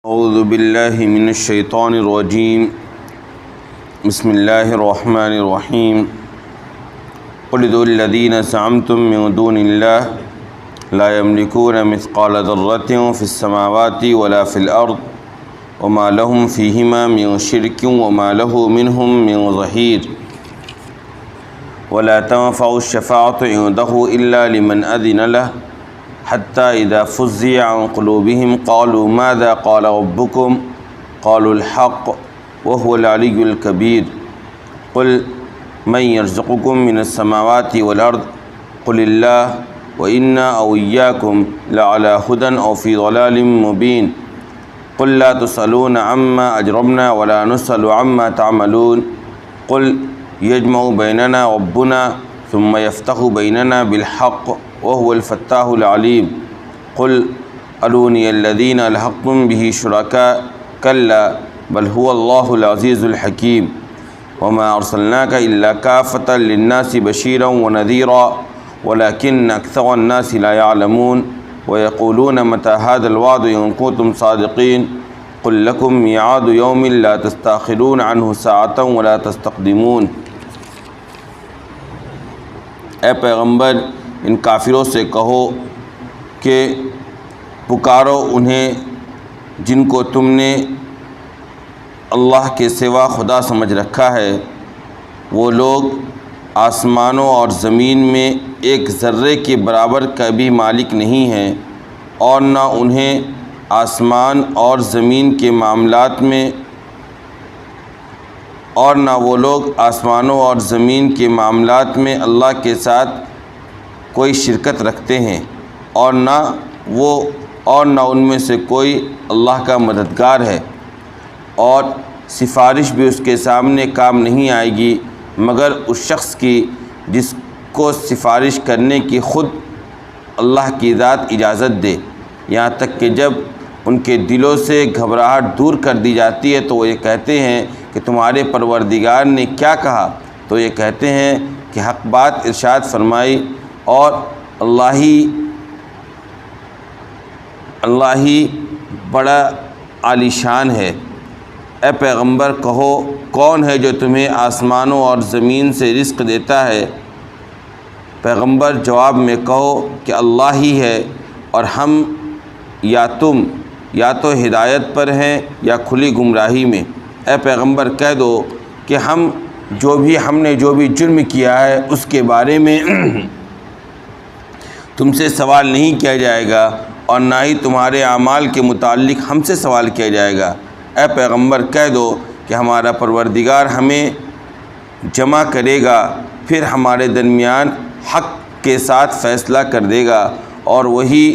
اعوذ باللہ من الشیطان الرجیم بسم اللہ الرحمن الرحیم قل ادعوا الذین زعمتم من دون اللہ لا یملکون مثقال ذرۃ فی السماوات ولا فی الارض وما لهم فیہما من شرک وما له منهم من ظہیر ولا تنفع الشفاعة عنده الا لمن اذن له حتى إذا فزع عن قلوبهم قالوا ماذا قال ربكم قالوا الحق وهو العلي الكبير قل من يرزقكم من السماوات والأرض قل الله وإنا أو إياكم لعلى هدى أو في ضلال مبين قل لا تسألون عما أجرمنا ولا نسأل عما تعملون قل يجمع بيننا ربنا ثم يفتح بيننا بالحق وهو الفتاح العليم قل أروني الذين ألحقتم به شركاء كلا بل هو الله العزيز الحكيم وما أرسلناك إلا كافة للناس بشيرا ونذيرا ولكن أكثر الناس لا يعلمون ويقولون متى هذا الوعد إن كنتم صادقين قل لكم ميعاد يوم لا تستأخرون عنه ساعة ولا تستقدمون۔ اے پیغمبر ان کافروں سے کہو کہ پکارو انہیں جن کو تم نے اللہ کے سوا خدا سمجھ رکھا ہے، وہ لوگ آسمانوں اور زمین میں ایک ذرے کے برابر کا بھی مالک نہیں ہیں، اور نہ انہیں آسمان اور زمین کے معاملات میں اور نہ وہ لوگ آسمانوں اور زمین کے معاملات میں اللہ کے ساتھ کوئی شرکت رکھتے ہیں، اور نہ ان میں سے کوئی اللہ کا مددگار ہے، اور سفارش بھی اس کے سامنے کام نہیں آئے گی مگر اس شخص کی جس کو سفارش کرنے کی خود اللہ کی ذات اجازت دے، یہاں تک کہ جب ان کے دلوں سے گھبراہٹ دور کر دی جاتی ہے تو وہ یہ کہتے ہیں کہ تمہارے پروردگار نے کیا کہا، تو یہ کہتے ہیں کہ حق بات ارشاد فرمائی اور اللہ ہی بڑا عالی شان ہے۔ اے پیغمبر کہو کون ہے جو تمہیں آسمانوں اور زمین سے رزق دیتا ہے؟ پیغمبر جواب میں کہو کہ اللہ ہی ہے، اور ہم تم یا تو ہدایت پر ہیں یا کھلی گمراہی میں۔ اے پیغمبر کہہ دو کہ ہم نے جو بھی جرم کیا ہے اس کے بارے میں تم سے سوال نہیں کیا جائے گا، اور نہ ہی تمہارے اعمال کے متعلق ہم سے سوال کیا جائے گا۔ اے پیغمبر کہہ دو کہ ہمارا پروردگار ہمیں جمع کرے گا، پھر ہمارے درمیان حق کے ساتھ فیصلہ کر دے گا، اور وہی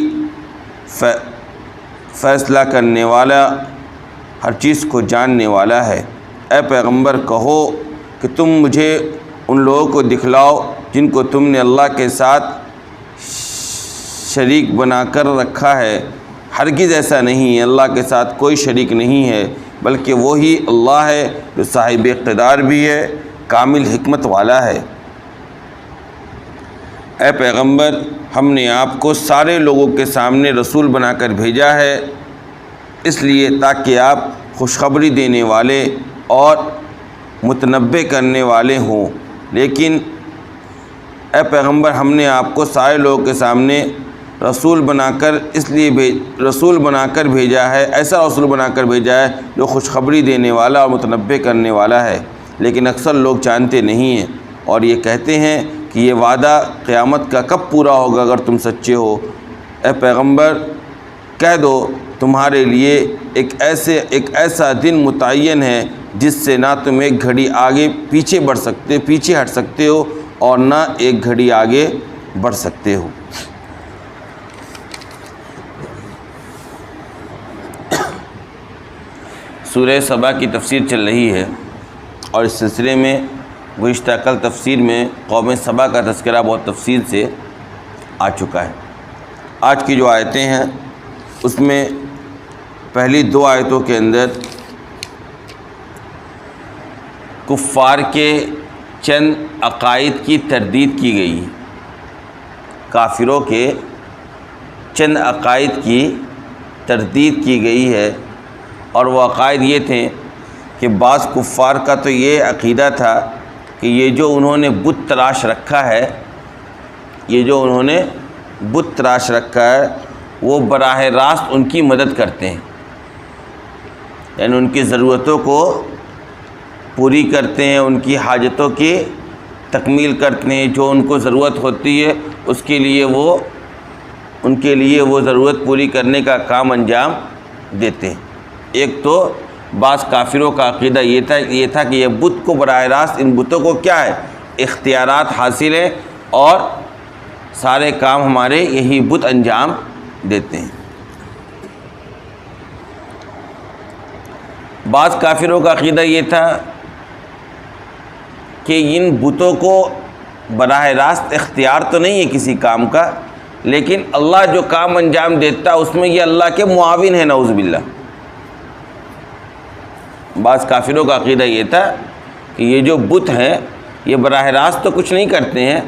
فیصلہ کرنے والا ہر چیز کو جاننے والا ہے۔ اے پیغمبر کہو کہ تم مجھے ان لوگوں کو دکھلاؤ جن کو تم نے اللہ کے ساتھ شریک بنا کر رکھا ہے۔ ہرگز ایسا نہیں ہے، اللہ کے ساتھ کوئی شریک نہیں ہے، بلکہ وہی اللہ ہے جو صاحب اقتدار بھی ہے، کامل حکمت والا ہے۔ اے پیغمبر ہم نے آپ کو سارے لوگوں کے سامنے رسول بنا کر بھیجا ہے، اس لیے تاکہ آپ خوشخبری دینے والے اور متنبع کرنے والے ہوں۔ لیکن اے پیغمبر ہم نے آپ کو سارے لوگوں کے سامنے رسول بنا کر بھیجا ہے، ایسا رسول بنا کر بھیجا ہے جو خوشخبری دینے والا اور متنبع کرنے والا ہے، لیکن اکثر لوگ جانتے نہیں ہیں، اور یہ کہتے ہیں کہ یہ وعدہ قیامت کا کب پورا ہوگا اگر تم سچے ہو۔ اے پیغمبر کہہ دو تمہارے لیے ایک ایسا دن متعین ہے جس سے نہ تم ایک گھڑی آگے پیچھے ہٹ سکتے ہو، اور نہ ایک گھڑی آگے بڑھ سکتے ہو۔ سورہ سبا کی تفسیر چل رہی ہے، اور اس سلسلے میں گزشتہ کل تفسیر میں قوم سبا کا تذکرہ بہت تفصیل سے آ چکا ہے۔ آج کی جو آیتیں ہیں اس میں پہلی دو آیتوں کے اندر کفار کے چند عقائد کی تردید کی گئی ہے، کافروں کے چند عقائد کی تردید کی گئی ہے، اور وہ عقائد یہ تھے کہ بعض کفار کا تو یہ عقیدہ تھا کہ یہ جو انہوں نے بت تراش رکھا ہے، یہ جو انہوں نے بت تراش رکھا ہے وہ براہ راست ان کی مدد کرتے ہیں، یعنی ان کی ضرورتوں کو پوری کرتے ہیں، ان کی حاجتوں کی تکمیل کرتے ہیں، جو ان کو ضرورت ہوتی ہے اس کے لیے وہ ان کے لیے وہ ضرورت پوری کرنے کا کام انجام دیتے ہیں۔ ایک تو بعض کافروں کا عقیدہ یہ تھا کہ یہ بت کو براہ راست، ان بتوں کو کیا ہے، اختیارات حاصل ہیں اور سارے کام ہمارے یہی بت انجام دیتے ہیں۔ بعض کافروں کا عقیدہ یہ تھا کہ ان بتوں کو براہ راست اختیار تو نہیں ہے کسی کام کا، لیکن اللہ جو کام انجام دیتا اس میں یہ اللہ کے معاون ہے، نعوذ باللہ۔ بعض کافروں کا عقیدہ یہ تھا کہ یہ جو بت ہیں یہ براہ راست تو کچھ نہیں کرتے ہیں،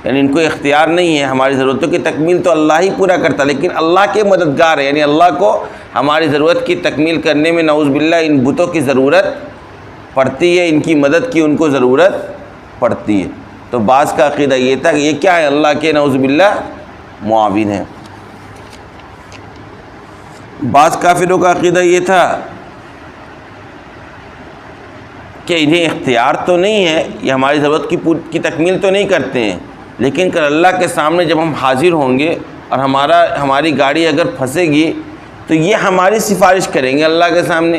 یعنی ان کو اختیار نہیں ہے، ہماری ضرورتوں کی تکمیل تو اللہ ہی پورا کرتا، لیکن اللہ کے مددگار ہے، یعنی اللہ کو ہماری ضرورت کی تکمیل کرنے میں نعوذ باللہ ان بتوں کی ضرورت پڑتی ہے، ان کی مدد کی ان کو ضرورت پڑتی ہے۔ تو بعض کا عقیدہ یہ تھا کہ یہ کیا ہے، اللہ کے نعوذ باللہ معاون ہے۔ بعض کافروں کا عقیدہ یہ تھا کہ انہیں اختیار تو نہیں ہے، یہ ہماری ضرورت کی تکمیل تو نہیں کرتے ہیں، لیکن کل اللہ کے سامنے جب ہم حاضر ہوں گے اور ہماری گاڑی اگر پھنسے گی تو یہ ہماری سفارش کریں گے اللہ کے سامنے،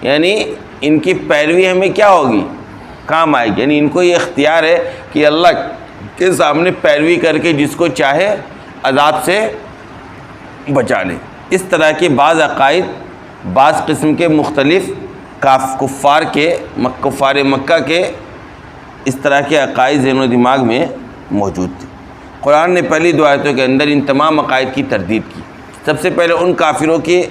یعنی ان کی پیروی ہمیں کیا ہوگی، کام آئے گی، یعنی ان کو یہ اختیار ہے کہ اللہ کے سامنے پیروی کر کے جس کو چاہے عذاب سے بچا لے۔ اس طرح کے بعض عقائد، بعض قسم کے مختلف کفار مکہ کے اس طرح کے عقائد ذہن و دماغ میں موجود تھے۔ قرآن نے پہلی دو آیتوں کے اندر ان تمام عقائد کی تردید کی۔ سب سے پہلے ان کافروں کی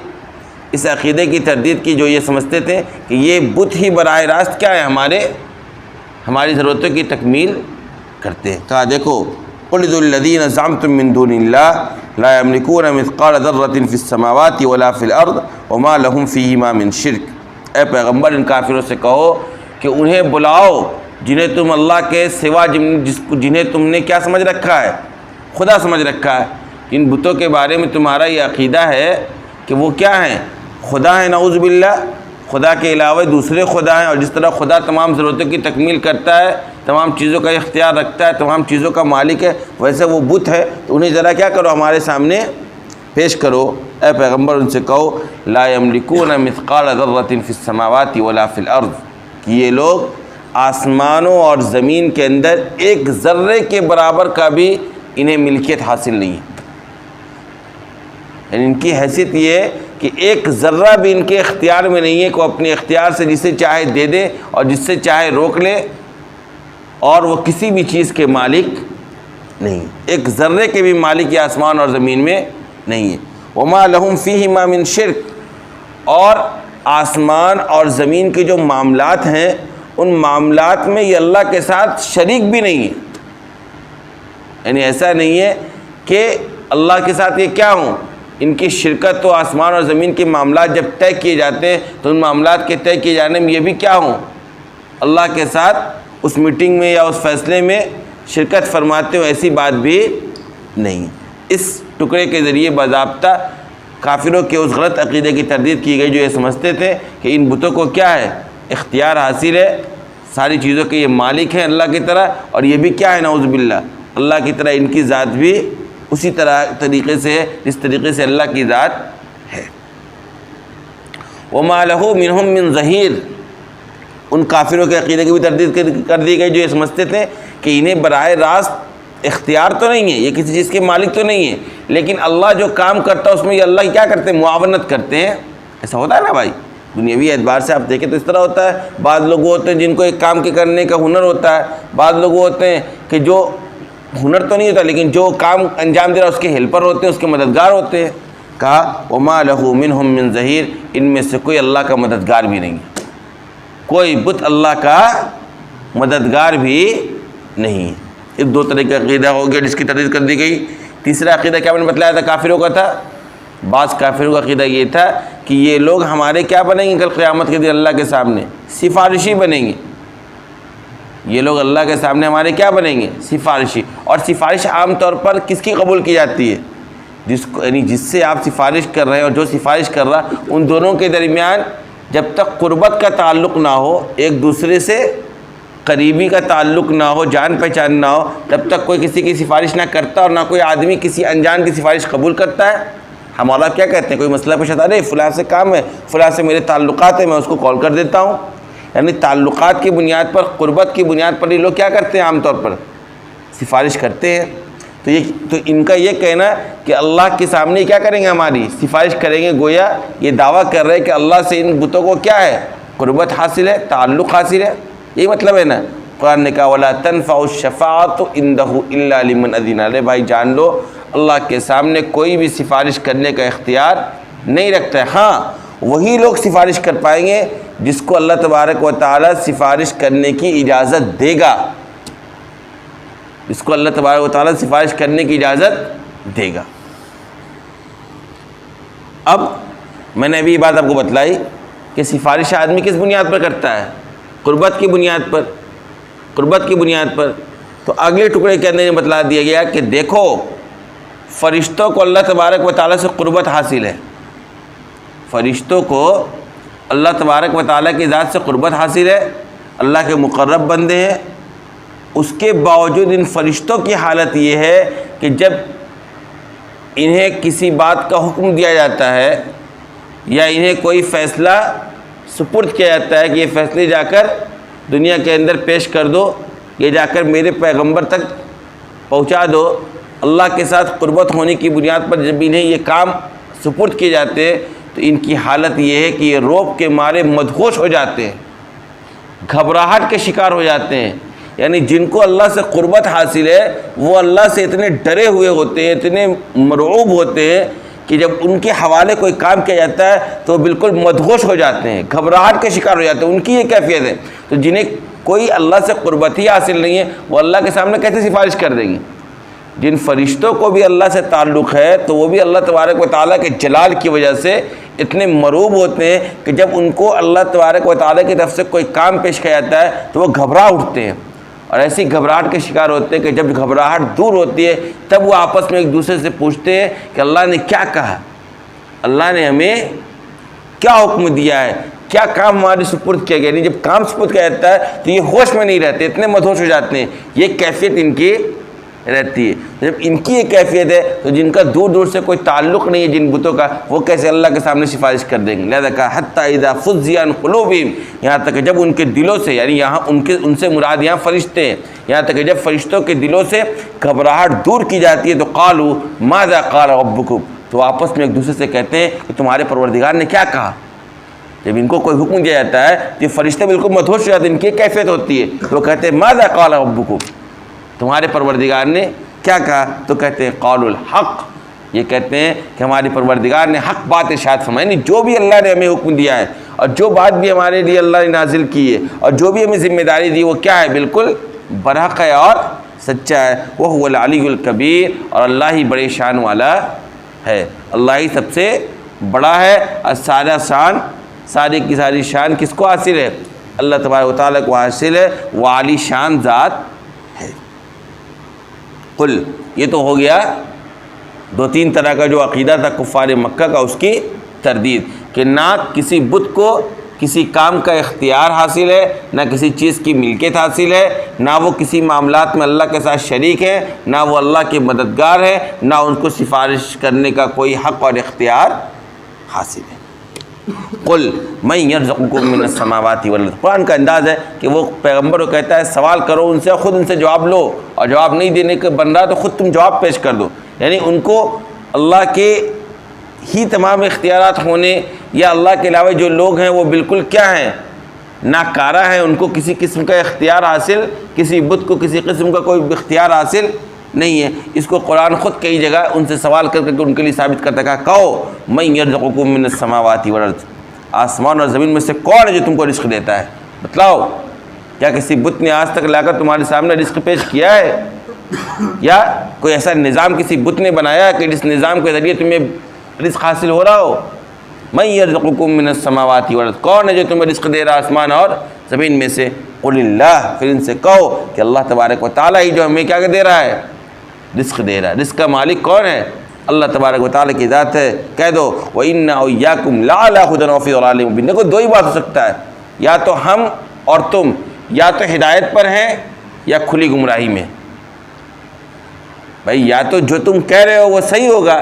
اس عقیدے کی تردید کی جو یہ سمجھتے تھے کہ یہ بت ہی براہ راست کیا ہے، ہماری ضرورتوں کی تکمیل کرتے ہیں۔ کہا دیکھو قل ادعوا الذین زعمتم من دون اللہ لا یملکون مثقال ذرۃ فی السماوات ولا فی الارض وما لهم فیہما من شرک۔ اے پیغمبر ان کافروں سے کہو کہ انہیں بلاؤ جنہیں تم اللہ کے سوا جنہیں تم نے کیا سمجھ رکھا ہے، خدا سمجھ رکھا ہے۔ ان بتوں کے بارے میں تمہارا یہ عقیدہ ہے کہ وہ کیا ہیں، خدا ہیں، نعوذ باللہ، خدا کے علاوہ دوسرے خدا ہیں، اور جس طرح خدا تمام ضرورتوں کی تکمیل کرتا ہے، تمام چیزوں کا اختیار رکھتا ہے، تمام چیزوں کا مالک ہے، ویسے وہ بت ہے، تو انہیں ذرا کیا کرو، ہمارے سامنے پیش کرو۔ اے پیغمبر ان سے کہو لا یملکون مثقال ذرۃ فی السماوات ولا فی الارض، کہ یہ لوگ آسمانوں اور زمین کے اندر ایک ذرے کے برابر کا بھی انہیں ملکیت حاصل نہیں ہے، یعنی ان کی حیثیت یہ ہے کہ ایک ذرہ بھی ان کے اختیار میں نہیں ہے کہ وہ اپنے اختیار سے جسے چاہے دے دے اور جس سے چاہے روک لے، اور وہ کسی بھی چیز کے مالک نہیں، ایک ذرے کے بھی مالک یہ آسمان اور زمین میں نہیں ہے۔ وما لہم فیہما من شرک، اور آسمان اور زمین کے جو معاملات ہیں ان معاملات میں یہ اللہ کے ساتھ شریک بھی نہیں ہے، یعنی ایسا نہیں ہے کہ اللہ کے ساتھ یہ کیا ہوں، ان کی شرکت تو آسمان اور زمین کے معاملات جب طے کیے جاتے ہیں تو ان معاملات کے طے کیے جانے میں یہ بھی کیا ہوں، اللہ کے ساتھ اس میٹنگ میں یا اس فیصلے میں شرکت فرماتے ہو، ایسی بات بھی نہیں۔ اس ٹکڑے کے ذریعے باضابطہ کافروں کے اس غلط عقیدے کی تردید کی گئی جو یہ سمجھتے تھے کہ ان بتوں کو کیا ہے، اختیار حاصل ہے، ساری چیزوں کے یہ مالک ہیں اللہ کی طرح، اور یہ بھی کیا ہے، نعوذ باللہ، اللہ کی طرح ان کی ذات بھی اسی طریقے سے ہے جس طریقے سے اللہ کی ذات ہے۔ وما لہ منہم من ظہیر، ان کافروں کے عقیدے کی بھی تردید کر دی گئی جو یہ سمجھتے تھے کہ انہیں براہ راست اختیار تو نہیں ہے، یہ کسی چیز کے مالک تو نہیں ہے، لیکن اللہ جو کام کرتا ہے اس میں یہ اللہ کیا کرتے ہیں، معاونت کرتے ہیں۔ ایسا ہوتا ہے نا بھائی، دنیاوی اعتبار سے آپ دیکھیں تو اس طرح ہوتا ہے۔ بعض لوگ ہوتے ہیں جن کو ایک کام کے کرنے کا ہنر ہوتا ہے، بعض لوگ ہوتے ہیں کہ جو ہنر تو نہیں ہوتا لیکن جو کام انجام دے رہا ہے اس کے ہیلپر ہوتے ہیں، اس کے مددگار ہوتے ہیں۔ کہا وما لہ منہم من ظہیر، ان میں سے کوئی اللہ کا مددگار بھی نہیں، کوئی بت اللہ کا مددگار بھی نہیں۔ یہ دو طرح کا عقیدہ ہو گیا جس کی تردید کر دی گئی۔ تیسرا عقیدہ کیا میں نے بتلایا تھا کافروں کا تھا بعض کافروں کا عقیدہ یہ تھا کہ یہ لوگ ہمارے کیا بنیں گے کل قیامت کے دن اللہ کے سامنے؟ سفارشی بنیں گے. یہ لوگ اللہ کے سامنے ہمارے کیا بنیں گے؟ سفارشی. اور سفارش عام طور پر کس کی قبول کی جاتی ہے؟ جس کو یعنی جس سے آپ سفارش کر رہے ہیں اور جو سفارش کر رہا، ان دونوں کے درمیان جب تک قربت کا تعلق نہ ہو، ایک دوسرے سے قریبی کا تعلق نہ ہو، جان پہچان نہ ہو، تب تک کوئی کسی کی سفارش نہ کرتا اور نہ کوئی آدمی کسی انجان کی سفارش قبول کرتا ہے. ہم مولا کیا کہتے ہیں؟ کوئی مسئلہ پیش آتا ہے، فلاں سے کام ہے، فلاں سے میرے تعلقات ہیں، میں اس کو کال کر دیتا ہوں. یعنی تعلقات کی بنیاد پر، قربت کی بنیاد پر یہ لوگ کیا کرتے ہیں؟ عام طور پر سفارش کرتے ہیں. تو ان کا یہ کہنا ہے کہ اللہ کے سامنے کیا کریں گے؟ ہماری سفارش کریں گے. گویا یہ دعویٰ کر رہے ہیں کہ اللہ سے ان بتوں کو کیا ہے؟ قربت حاصل ہے، تعلق حاصل ہے. یہی مطلب ہے نا. قرآن نے کہا وَلَا تَنْفَعُ الشَّفَاعَةُ عِنْدَهُ إِلَّا لِمَنْ أَذِنَ لَهُ. بھائی جان لو، اللہ کے سامنے کوئی بھی سفارش کرنے کا اختیار نہیں رکھتا ہے. ہاں وہی لوگ سفارش کر پائیں گے جس کو اللہ تبارک و تعالیٰ سفارش کرنے کی اجازت دے گا. جس کو اللہ تبارک و تعالیٰ سفارش کرنے کی اجازت دے گا. اب میں نے ابھی یہ بات آپ کو بتلائی کہ سفارش آدمی کس بنیاد پر کرتا ہے؟ قربت کی بنیاد پر. قربت کی بنیاد پر. تو اگلے ٹکڑے کے اندر یہ بتلا دیا گیا کہ دیکھو، فرشتوں کو اللہ تبارک و تعالیٰ سے قربت حاصل ہے. فرشتوں کو اللہ تبارک و تعالیٰ کی ذات سے قربت حاصل ہے، اللہ کے مقرب بندے ہیں. اس کے باوجود ان فرشتوں کی حالت یہ ہے کہ جب انہیں کسی بات کا حکم دیا جاتا ہے یا انہیں کوئی فیصلہ سپرد کیا جاتا ہے کہ یہ فیصلے جا کر دنیا کے اندر پیش کر دو، یہ جا کر میرے پیغمبر تک پہنچا دو، اللہ کے ساتھ قربت ہونے کی بنیاد پر جب انہیں یہ کام سپرد کیے جاتے ہیں تو ان کی حالت یہ ہے کہ یہ رعب کے مارے مدہوش ہو جاتے ہیں، گھبراہٹ کے شکار ہو جاتے ہیں. یعنی جن کو اللہ سے قربت حاصل ہے وہ اللہ سے اتنے ڈرے ہوئے ہوتے ہیں، اتنے مرعوب ہوتے ہیں کہ جب ان کے حوالے کوئی کام کیا جاتا ہے تو وہ بالکل مدہوش ہو جاتے ہیں، گھبراہٹ کے شکار ہو جاتے ہیں. ان کی یہ کیفیت ہے. تو جنہیں کوئی اللہ سے قربت ہی حاصل نہیں ہے وہ اللہ کے سامنے کیسے سفارش کر دیں گے؟ جن فرشتوں کو بھی اللہ سے تعلق ہے تو وہ بھی اللہ تبارک و تعالیٰ کے جلال کی وجہ سے اتنے مرعوب ہوتے ہیں کہ جب ان کو اللہ تبارک و تعالیٰ کی طرف سے کوئی کام پیش کیا جاتا ہے تو وہ گھبرا اٹھتے ہیں اور ایسی گھبراہٹ کے شکار ہوتے ہیں کہ جب گھبراہٹ دور ہوتی ہے تب وہ آپس میں ایک دوسرے سے پوچھتے ہیں کہ اللہ نے کیا کہا، اللہ نے ہمیں کیا حکم دیا ہے، کیا کام ہمارے سپرد کیا گیا. نہیں جب کام سپرد کیا جاتا ہے تو یہ ہوش میں نہیں رہتے، اتنے مدہوش ہو جاتے ہیں. یہ کیفیت ان کی رہتی ہے. جب ان کی یہ کیفیت ہے تو جن کا دور دور سے کوئی تعلق نہیں ہے جن بتوں کا، وہ کیسے اللہ کے سامنے سفارش کر دیں گے. لہذا کہا حتیٰ اذا فزع عن قلوبہم، یہاں تک کہ جب ان کے دلوں سے، یعنی یہاں ان سے مراد یہاں فرشتے ہیں، یہاں تک کہ جب فرشتوں کے دلوں سے گھبراہٹ دور کی جاتی ہے تو قالوا ماذا قال ربکم، تو آپس میں ایک دوسرے سے کہتے ہیں کہ تمہارے پروردگار نے کیا کہا. جب ان کو کوئی حکم دیا جاتا ہے تو یہ فرشتے بالکل مدہوش ہو جاتے ہیں، ان کی کیفیت ہوتی ہے. تو وہ کہتے ہیں ماذا قال ربکم، تمہارے پروردگار نے کیا کہا. تو کہتے ہیں قالوا الحق، یہ کہتے ہیں کہ ہمارے پروردگار نے حق بات ارشاد فرمائی. یعنی جو بھی اللہ نے ہمیں حکم دیا ہے اور جو بات بھی ہمارے لیے اللہ نے نازل کی ہے اور جو بھی ہمیں ذمہ داری دی وہ کیا ہے، بالکل برحق ہے اور سچا ہے. وَهُوَ الْعَلِيُّ الْكَبِيرُ، اور اللہ ہی بڑے شان والا ہے، اللہ ہی سب سے بڑا ہے. اور سارا شان، ساری کی ساری شان کس کو حاصل ہے؟ اللہ تبارک و تعالیٰ کو حاصل ہے، وہ عالی شان ذات ہے. قل، یہ تو ہو گیا دو تین طرح کا جو عقیدہ تھا کفار مکہ کا، اس کی تردید کہ نہ کسی بت کو کسی کام کا اختیار حاصل ہے، نہ کسی چیز کی ملکیت حاصل ہے، نہ وہ کسی معاملات میں اللہ کے ساتھ شریک ہے، نہ وہ اللہ کے مددگار ہے، نہ ان کو سفارش کرنے کا کوئی حق اور اختیار حاصل ہے. قل من یرزقکم من السماوات والارض، قرآن کا انداز ہے کہ وہ پیغمبر کو کہتا ہے سوال کرو ان سے، خود ان سے جواب لو، اور جواب نہیں دینے کے بن رہا تو خود تم جواب پیش کر دو. یعنی ان کو اللہ کے ہی تمام اختیارات ہونے یا اللہ کے علاوہ جو لوگ ہیں وہ بالکل کیا ہیں، ناکارہ ہیں. ان کو کسی قسم کا اختیار حاصل، کسی بت کو کسی قسم کا کوئی اختیار حاصل نہیں ہے. اس کو قرآن خود کئی جگہ ان سے سوال کر کے ان کے لیے ثابت کرتا ہے. کہو من یرزقکم من السماوات والارض، آسمان اور زمین میں سے کون ہے جو تم کو رزق دیتا ہے؟ بتلاؤ. کیا کسی بت نے آج تک لا کر تمہارے سامنے رزق پیش کیا ہے؟ یا کوئی ایسا نظام کسی بت نے بنایا کہ جس نظام کے ذریعے تمہیں رزق حاصل ہو رہا ہو؟ من یرزقکم من السماوات والارض، کون ہے جو تمہیں رزق دے رہا آسمان اور زمین میں سے؟ قل اللہ، پھر ان سے کہو کہ اللہ تبارک و تعالیٰ ہی جو ہمیں کیا دے رہا ہے؟ رزق دے رہا ہے۔ رزق کا مالک کون ہے؟ اللہ تبارک و تعالیٰ کی ذات ہے۔ کہہ دو وَإِنَّا وَإِيَّاكُمْ لَعَلَىٰ هُدًى وَفِي ضَلَالٍ مُبِينٍ۔ دیکھو دو ہی بات ہو سکتا ہے، یا تو ہم اور تم یا تو ہدایت پر ہیں یا کھلی گمراہی میں۔ بھائی یا تو جو تم کہہ رہے ہو وہ صحیح ہوگا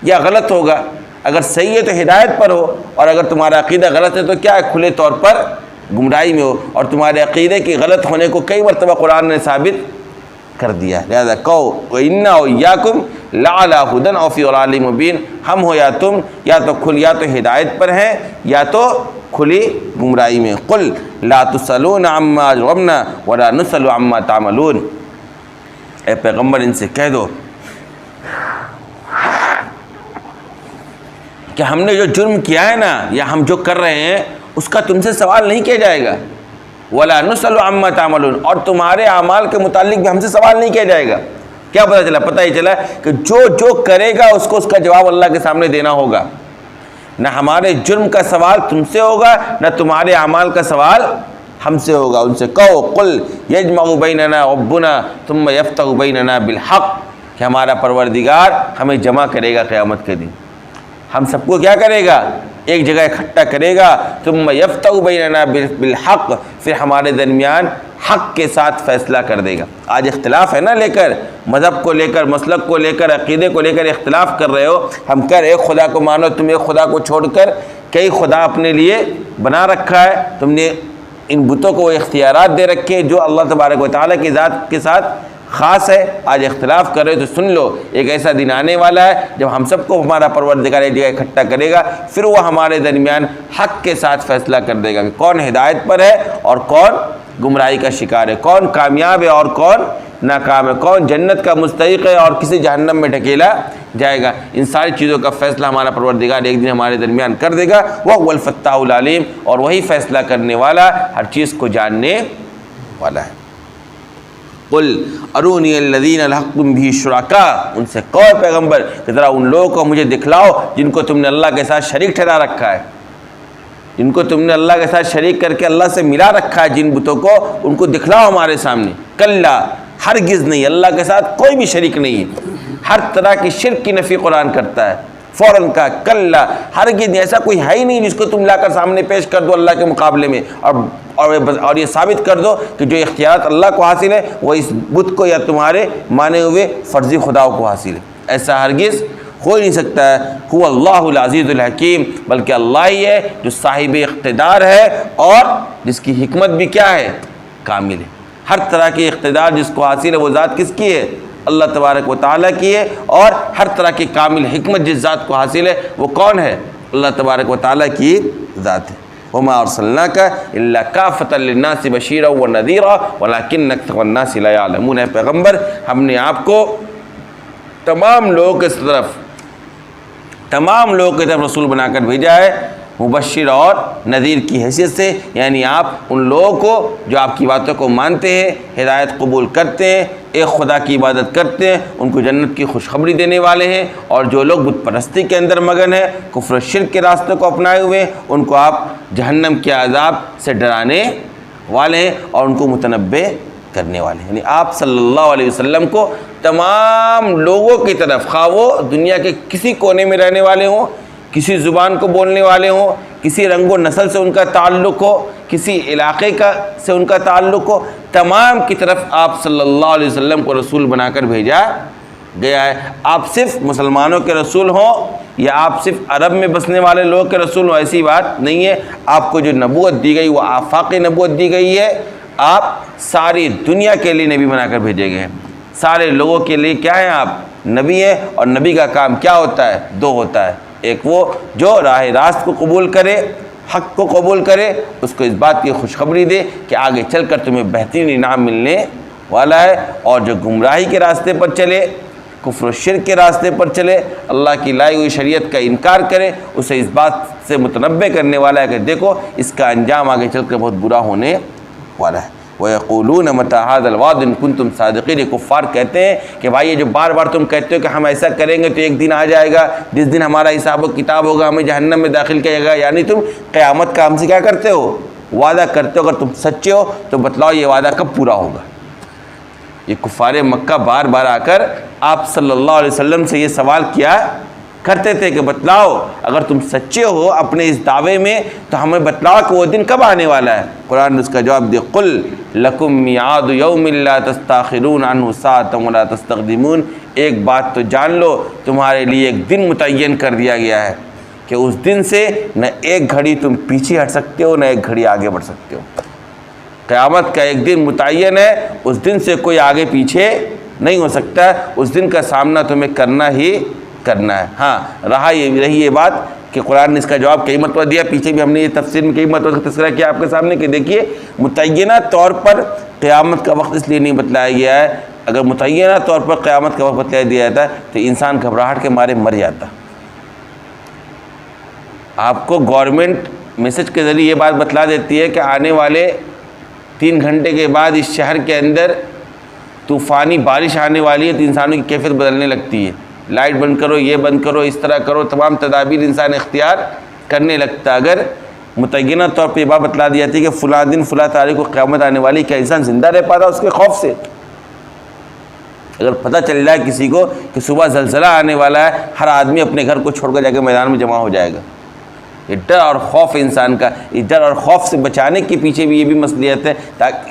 یا غلط ہوگا۔ اگر صحیح ہے تو ہدایت پر ہو، اور اگر تمہارا عقیدہ غلط ہے تو کیا ہے؟ کھلے طور پر گمراہی میں ہو، اور تمہارے عقیدے کی غلط ہونے کو کئی مرتبہ قرآن نے ثابت کر دیا۔ لہذا کہو وَإِنَّا وَإِيَّاكُمْ لَعَلَىٰ هُدًى وَفِي ضَلَالٍ مُبِينٍ، ہم ہو یا تم یا تو ہدایت پر ہیں یا تو کھلی گمراہی میں۔ قُلْ لَا تُسْأَلُونَ عَمَّا أَجْرَمْنَا وَلَا نُسْأَلُ عَمَّا تَعْمَلُونَ، اے پیغمبر ان سے کہہ دو کہ ہم نے جو جرم کیا ہے نا، یا ہم جو کر رہے ہیں اس کا تم سے سوال نہیں کیا جائے گا۔ وَلَا نُسْأَلُ عَمَّا تَعْمَلُونَ، اور تمہارے اعمال کے متعلق بھی ہم سے سوال نہیں کیا جائے گا۔ کیا پتہ چلا؟ پتہ ہی چلا کہ جو کرے گا اس کو اس کا جواب اللہ کے سامنے دینا ہوگا۔ نہ ہمارے جرم کا سوال تم سے ہوگا، نہ تمہارے اعمال کا سوال ہم سے ہوگا۔ ان سے کہو قُلْ يَجْمَعُ بَيْنَنَا رَبُّنَا ثُمَّ يَفْتَحُ بَيْنَنَا بِالْحَقِّ، کہ ہمارا پروردگار ہمیں جمع کرے گا قیامت کے دن، ہم سب کو کیا کرے گا؟ ایک جگہ اکٹھا کرے گا۔ ثم یفتح بیننا بالحق، پھر ہمارے درمیان حق کے ساتھ فیصلہ کر دے گا۔ آج اختلاف ہے نا، لے کر مذہب کو لے کر، مسلک کو لے کر، عقیدے کو لے کر اختلاف کر رہے ہو۔ ہم کہہ رہے ایک خدا کو مانو، تم ایک خدا کو چھوڑ کر کئی خدا اپنے لیے بنا رکھا ہے، تم نے ان بتوں کو وہ اختیارات دے رکھے جو اللہ تبارک و تعالیٰ کی ذات کے ساتھ خاص ہے۔ آج اختلاف کر رہے تو سن لو، ایک ایسا دن آنے والا ہے جب ہم سب کو ہمارا پروردگار ایک جگہ اکٹھا کرے گا، پھر وہ ہمارے درمیان حق کے ساتھ فیصلہ کر دے گا کہ کون ہدایت پر ہے اور کون گمراہی کا شکار ہے، کون کامیاب ہے اور کون ناکام ہے، کون جنت کا مستحق ہے اور کسی جہنم میں ڈھکیلا جائے گا۔ ان ساری چیزوں کا فیصلہ ہمارا پروردگار ایک دن ہمارے درمیان کر دے گا۔ وَهُوَ الْفَتَّاحُ الْعَلِيمُ، اور وہی فیصلہ کرنے والا، ہر چیز کو جاننے والا ہے۔ قُلْ أَرُونِيَ الَّذِينَ أَلْحَقْتُمْ بِهِ شُرَكَاءَ، ان سے کہو پیغمبر کہ ذرا ان لوگوں کو مجھے دکھلاؤ جن کو تم نے اللہ کے ساتھ شریک ٹھہرا رکھا ہے، جن کو تم نے اللہ کے ساتھ شریک کر کے اللہ سے ملا رکھا ہے، جن بتوں کو، ان کو دکھلاؤ ہمارے سامنے۔ کلا، ہرگز نہیں، اللہ کے ساتھ کوئی بھی شریک نہیں ہے۔ ہر طرح کی شرک کی نفی قرآن کرتا ہے، فوراً کہا کلا، ہرگز نہیں، ایسا کوئی ہے ہی نہیں جس کو تم لا کر سامنے پیش کر دو اللہ کے مقابلے میں، اور یہ ثابت کر دو کہ جو اختیارات اللہ کو حاصل ہے وہ اس بت کو یا تمہارے مانے ہوئے فرضی خداؤں کو حاصل ہے۔ ایسا ہرگز ہو ہی نہیں سکتا ہے۔ هو اللہ العزیز الحکیم، بلکہ اللہ ہی ہے جو صاحب اقتدار ہے اور جس کی حکمت بھی کیا ہے؟ کامل ہے۔ ہر طرح کی اقتدار جس کو حاصل ہے وہ ذات کس کی ہے؟ اللہ تبارک و تعالیٰ کی ہے، اور ہر طرح کی کامل حکمت جس ذات کو حاصل ہے وہ کون ہے؟ اللہ تبارک و تعالیٰ کی ذات ہے۔ وَمَا أَرْسَلْنَاكَ إِلَّا كَافَةً لِلنَّاسِ بَشِيرًا وَنَذِيرًا وَلَكِنَّ أَكْثَرَ النَّاسِ لَا يَعْلَمُونَ۔ اے پیغمبر، ہم نے آپ کو تمام لوگوں کی طرف رسول بنا کر بھیجا ہے، مبشر اور نذیر کی حیثیت سے، یعنی آپ ان لوگوں کو جو آپ کی باتوں کو مانتے ہیں، ہدایت قبول کرتے ہیں، ایک خدا کی عبادت کرتے ہیں، ان کو جنت کی خوشخبری دینے والے ہیں، اور جو لوگ بت پرستی کے اندر مگن ہیں، کفر و شرک کے راستے کو اپنائے ہوئے ہیں، ان کو آپ جہنم کے عذاب سے ڈرانے والے ہیں اور ان کو متنبع کرنے والے ہیں۔ یعنی آپ صلی اللہ علیہ وسلم کو تمام لوگوں کی طرف، خواہ وہ دنیا کے کسی کونے میں رہنے والے ہوں، کسی زبان کو بولنے والے ہوں، کسی رنگ و نسل سے ان کا تعلق ہو، کسی علاقے سے ان کا تعلق ہو، تمام کی طرف آپ صلی اللہ علیہ وسلم کو رسول بنا کر بھیجا گیا ہے۔ آپ صرف مسلمانوں کے رسول ہوں یا آپ صرف عرب میں بسنے والے لوگ کے رسول ہوں، ایسی بات نہیں ہے۔ آپ کو جو نبوت دی گئی وہ آفاقی نبوت دی گئی ہے۔ آپ ساری دنیا کے لیے نبی بنا کر بھیجے گئے ہیں، سارے لوگوں کے لیے کیا ہیں؟ آپ نبی ہیں، اور نبی کا کام کیا ہوتا ہے؟ دو ہوتا ہے۔ ایک وہ جو راہ راست کو قبول کرے، حق کو قبول کرے، اس کو اس بات کی خوشخبری دے کہ آگے چل کر تمہیں بہترین انعام ملنے والا ہے، اور جو گمراہی کے راستے پر چلے، کفر و شرک کے راستے پر چلے، اللہ کی لائی ہوئی شریعت کا انکار کرے، اسے اس بات سے متنبع کرنے والا ہے کہ دیکھو اس کا انجام آگے چل کر بہت برا ہونے والا ہے۔ وَيَقُولُونَ مَتَىٰ هَٰذَا الْوَعْدُ إِن كُنتُمْ صَادِقِينَ۔ یہ کفار کہتے ہیں کہ بھائی یہ جو بار بار تم کہتے ہو کہ ہم ایسا کریں گے تو ایک دن آ جائے گا جس دن ہمارا حساب و کتاب ہوگا، ہمیں جہنم میں داخل کیا جائے گا، یعنی تم قیامت کا ہم سے کیا کرتے ہو؟ وعدہ کرتے ہو۔ اگر تم سچے ہو تو بتلاؤ یہ وعدہ کب پورا ہوگا؟ یہ کفار مکہ بار بار آ کر آپ صلی اللہ علیہ وسلم سے یہ سوال کیا کرتے تھے کہ بتلاؤ اگر تم سچے ہو اپنے اس دعوے میں تو ہمیں بتلاؤ کہ وہ دن کب آنے والا ہے۔ قرآن نے اس کا جواب دیا، قل لکم میعاد یوم لا تستاخرون عنہ ساعۃ ولا تستقدمون۔ ایک بات تو جان لو، تمہارے لیے ایک دن متعین کر دیا گیا ہے کہ اس دن سے نہ ایک گھڑی تم پیچھے ہٹ سکتے ہو نہ ایک گھڑی آگے بڑھ سکتے ہو۔ قیامت کا ایک دن متعین ہے، اس دن سے کوئی آگے پیچھے نہیں ہو سکتا، اس دن کا سامنا تمہیں کرنا ہی کرنا ہے۔ ہاں رہی یہ بات کہ قرآن نے اس کا جواب کئی مرتبہ دیا، پیچھے بھی ہم نے یہ تفسیر میں کئی مرتبہ کا تذکرہ کیا آپ کے سامنے کہ دیکھیے متعینہ طور پر قیامت کا وقت اس لیے نہیں بتلایا گیا ہے، اگر متعینہ طور پر قیامت کا وقت بتلایا دیا جاتا ہے تو انسان گھبراہٹ کے مارے مر جاتا۔ آپ کو گورنمنٹ میسج کے ذریعے یہ بات بتلا دیتی ہے کہ آنے والے 3 گھنٹے کے بعد اس شہر کے اندر طوفانی بارش آنے والی ہے، تو انسانوں کی کیفیت بدلنے لگتی ہے، لائٹ بند کرو، یہ بند کرو، اس طرح کرو، تمام تدابیر انسان اختیار کرنے لگتا۔ اگر متعینہ طور پہ یہ بات بتلا دی جاتی ہے کہ فلاں دن فلاں تاریخ کو قیامت آنے والی، کیا انسان زندہ رہ پاتا اس کے خوف سے؟ اگر پتہ چل جائے کسی کو کہ صبح زلزلہ آنے والا ہے، ہر آدمی اپنے گھر کو چھوڑ کر جا کے میدان میں جمع ہو جائے گا۔ یہ ڈر اور خوف انسان کا، اس ڈر اور خوف سے بچانے کے پیچھے بھی یہ بھی مصلیحت ہے،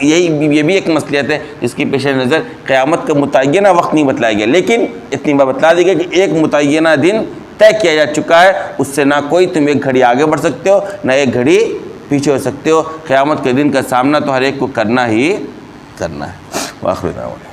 یہ بھی ایک مصلیحت ہے جس کی پیش نظر قیامت کا متعینہ وقت نہیں بتلایا گیا، لیکن اتنی بات بتلا دی گئی کہ ایک متعینہ دن طے کیا جا چکا ہے، اس سے نہ کوئی تم ایک گھڑی آگے بڑھ سکتے ہو نہ ایک گھڑی پیچھے ہو سکتے ہو۔ قیامت کے دن کا سامنا تو ہر ایک کو کرنا ہی کرنا ہے۔ وآخر دعوانا